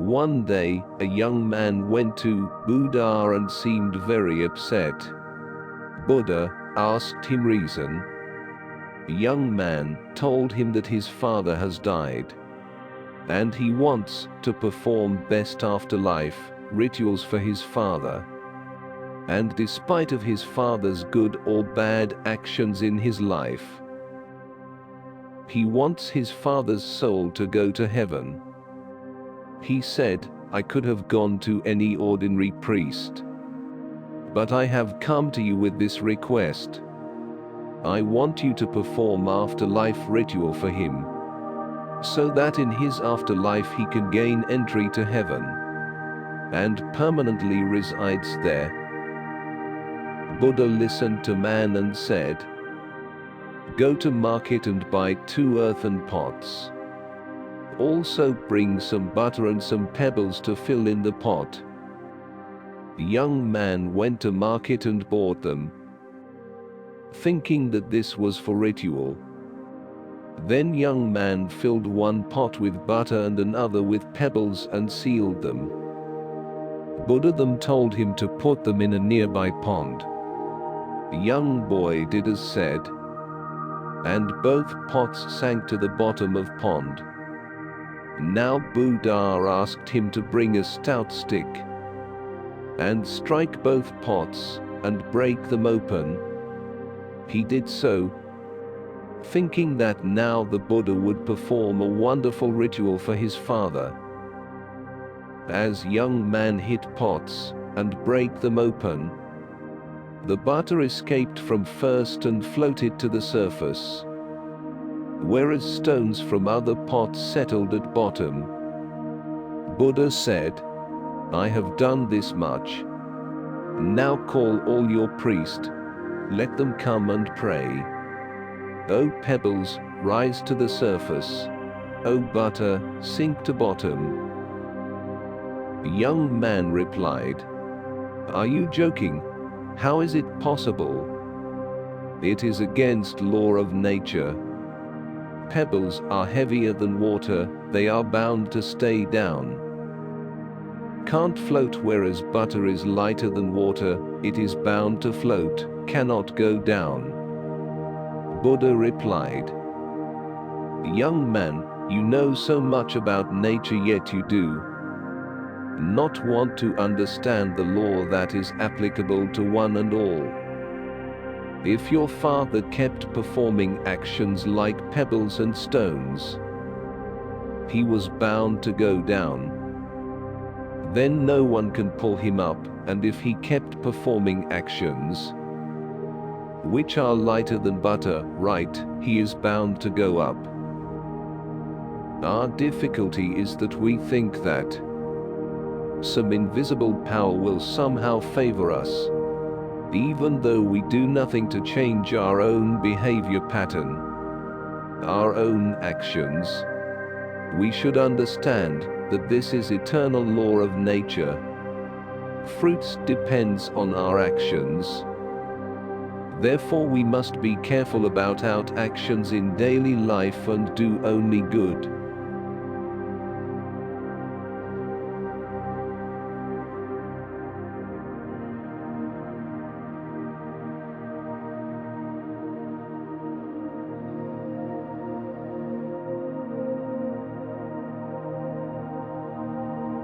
One day, a young man went to Buddha and seemed very upset. Buddha asked him reason. The young man told him that his father has died, and he wants to perform best afterlife rituals for his father. And despite of his father's good or bad actions in his life, he wants his father's soul to go to heaven. He said, I could have gone to any ordinary priest, but I have come to you with this request. I want you to perform afterlife ritual for him, so that in his afterlife he can gain entry to heaven and permanently resides there. Buddha listened to man and said, Go to market and buy 2 earthen pots. Also bring some butter and some pebbles to fill in the pot. The young man went to market and bought them, thinking that this was for ritual. Then young man filled one pot with butter and another with pebbles and sealed them. Buddha then told him to put them in a nearby pond. The young boy did as said, and both pots sank to the bottom of pond. Now Buddha asked him to bring a stout stick and strike both pots and break them open. He did so, thinking that now the Buddha would perform a wonderful ritual for his father. As young man hit pots and break them open, the butter escaped from first and floated to the surface, whereas stones from other pots settled at bottom. Buddha said, I have done this much. Now call all your priests, let them come and pray. O pebbles, rise to the surface. O butter, sink to bottom. The young man replied, Are you joking? How is it possible? It is against law of nature. Pebbles are heavier than water, they are bound to stay down. Can't float, whereas butter is lighter than water, it is bound to float, cannot go down. Buddha replied, Young man, you know so much about nature, yet you do not want to understand the law that is applicable to one and all. If your father kept performing actions like pebbles and stones, he was bound to go down. Then no one can pull him up, and if he kept performing actions which are lighter than butter, right, he is bound to go up. Our difficulty is that we think that some invisible power will somehow favor us, even though we do nothing to change our own behavior pattern, our own actions. We should understand that this is eternal law of nature. Fruits depends on our actions. Therefore we must be careful about our actions in daily life and do only good.